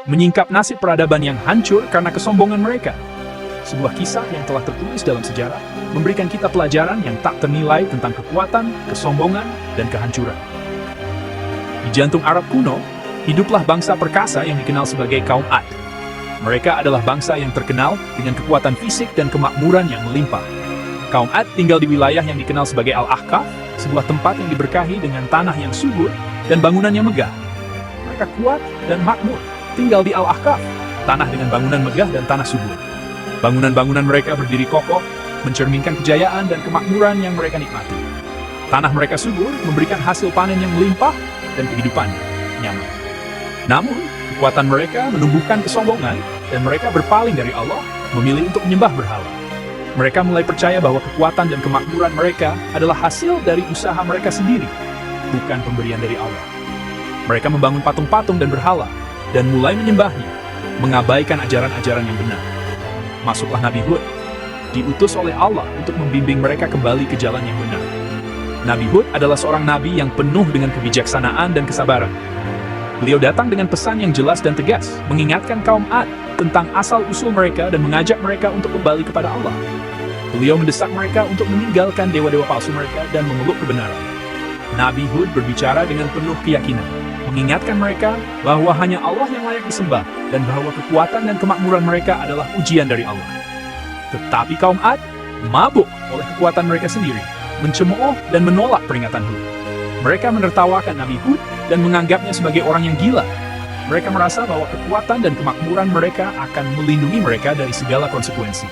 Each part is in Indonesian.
menyingkap nasib peradaban yang hancur karena kesombongan mereka. Sebuah kisah yang telah tertulis dalam sejarah memberikan kita pelajaran yang tak ternilai tentang kekuatan, kesombongan, dan kehancuran. Di jantung Arab kuno, hiduplah bangsa perkasa yang dikenal sebagai kaum Ad. Mereka adalah bangsa yang terkenal dengan kekuatan fisik dan kemakmuran yang melimpah. Kaum Ad tinggal di wilayah yang dikenal sebagai Al-Ahqaf, sebuah tempat yang diberkahi dengan tanah yang subur dan bangunan yang megah. Mereka kuat dan makmur, tinggal di Al-Ahqaf, tanah dengan bangunan megah dan tanah subur. Bangunan-bangunan mereka berdiri kokoh, mencerminkan kejayaan dan kemakmuran yang mereka nikmati. Tanah mereka subur memberikan hasil panen yang melimpah dan kehidupan nyaman. Namun, kekuatan mereka menumbuhkan kesombongan dan mereka berpaling dari Allah, memilih untuk menyembah berhala. Mereka mulai percaya bahwa kekuatan dan kemakmuran mereka adalah hasil dari usaha mereka sendiri, bukan pemberian dari Allah. Mereka membangun patung-patung dan berhala, dan mulai menyembahnya, mengabaikan ajaran-ajaran yang benar. Masuklah Nabi Hud, diutus oleh Allah untuk membimbing mereka kembali ke jalan yang benar. Nabi Hud adalah seorang nabi yang penuh dengan kebijaksanaan dan kesabaran. Beliau datang dengan pesan yang jelas dan tegas, mengingatkan kaum Ad tentang asal-usul mereka dan mengajak mereka untuk kembali kepada Allah. Beliau mendesak mereka untuk meninggalkan dewa-dewa palsu mereka dan memeluk kebenaran. Nabi Hud berbicara dengan penuh keyakinan, mengingatkan mereka bahwa hanya Allah yang layak disembah dan bahwa kekuatan dan kemakmuran mereka adalah ujian dari Allah. Tetapi kaum Ad mabuk oleh kekuatan mereka sendiri, mencemooh dan menolak peringatan Hud. Mereka menertawakan Nabi Hud dan menganggapnya sebagai orang yang gila. Mereka merasa bahwa kekuatan dan kemakmuran mereka akan melindungi mereka dari segala konsekuensi.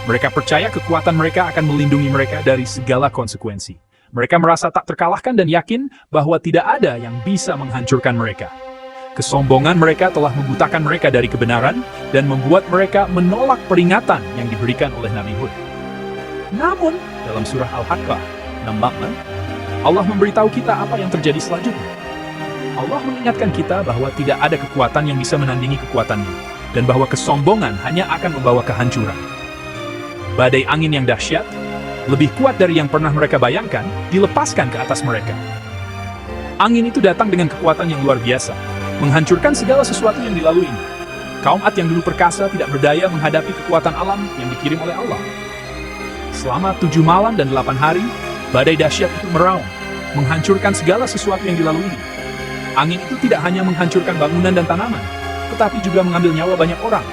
Mereka percaya kekuatan mereka akan melindungi mereka dari segala konsekuensi. Mereka merasa tak terkalahkan dan yakin bahwa tidak ada yang bisa menghancurkan mereka. Kesombongan mereka telah membutakan mereka dari kebenaran dan membuat mereka menolak peringatan yang diberikan oleh Nabi Hud. Namun, dalam surah Al-Haqqah 6, Allah memberitahu kita apa yang terjadi selanjutnya. Allah mengingatkan kita bahwa tidak ada kekuatan yang bisa menandingi kekuatannya, dan bahwa kesombongan hanya akan membawa kehancuran. Badai angin yang dahsyat, lebih kuat dari yang pernah mereka bayangkan, dilepaskan ke atas mereka. Angin itu datang dengan kekuatan yang luar biasa, menghancurkan segala sesuatu yang dilaluinya. Kaum Ad yang dulu perkasa tidak berdaya menghadapi kekuatan alam yang dikirim oleh Allah. Selama 7 malam dan 8 hari, badai dahsyat itu meraung, menghancurkan segala sesuatu yang dilaluinya. Angin itu tidak hanya menghancurkan bangunan dan tanaman, tetapi juga mengambil nyawa banyak orang.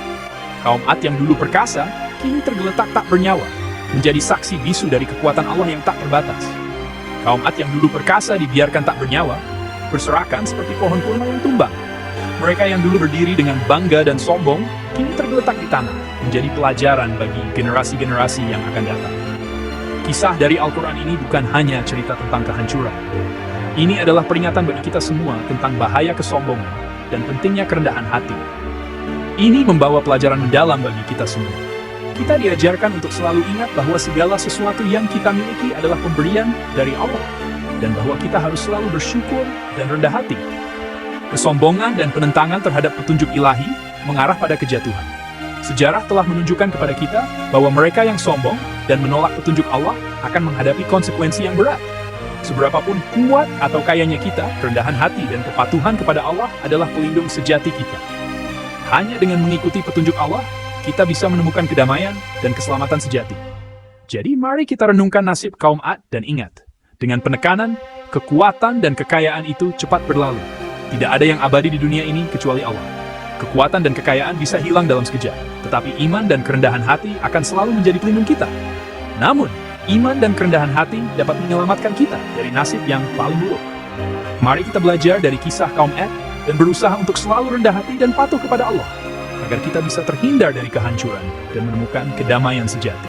Kaum Ad yang dulu perkasa, kini tergeletak tak bernyawa, menjadi saksi bisu dari kekuatan Allah yang tak terbatas. Kaum Ad yang dulu perkasa dibiarkan tak bernyawa, berserakan seperti pohon kurma yang tumbang. Mereka yang dulu berdiri dengan bangga dan sombong, kini tergeletak di tanah, menjadi pelajaran bagi generasi-generasi yang akan datang. Kisah dari Al-Quran ini bukan hanya cerita tentang kehancuran. Ini adalah peringatan bagi kita semua tentang bahaya kesombongan dan pentingnya kerendahan hati. Ini membawa pelajaran mendalam bagi kita semua. Kita diajarkan untuk selalu ingat bahwa segala sesuatu yang kita miliki adalah pemberian dari Allah, dan bahwa kita harus selalu bersyukur dan rendah hati. Kesombongan dan penentangan terhadap petunjuk ilahi mengarah pada kejatuhan. Sejarah telah menunjukkan kepada kita bahwa mereka yang sombong dan menolak petunjuk Allah akan menghadapi konsekuensi yang berat. Seberapapun kuat atau kayanya kita, kerendahan hati dan kepatuhan kepada Allah adalah pelindung sejati kita. Hanya dengan mengikuti petunjuk Allah, kita bisa menemukan kedamaian dan keselamatan sejati. Jadi mari kita renungkan nasib kaum Ad dan ingat, dengan penekanan, kekuatan dan kekayaan itu cepat berlalu. Tidak ada yang abadi di dunia ini kecuali Allah. Kekuatan dan kekayaan bisa hilang dalam sekejap, tetapi iman dan kerendahan hati akan selalu menjadi pelindung kita. Namun, iman dan kerendahan hati dapat menyelamatkan kita dari nasib yang paling buruk. Mari kita belajar dari kisah kaum Ad dan berusaha untuk selalu rendah hati dan patuh kepada Allah, agar kita bisa terhindar dari kehancuran dan menemukan kedamaian sejati.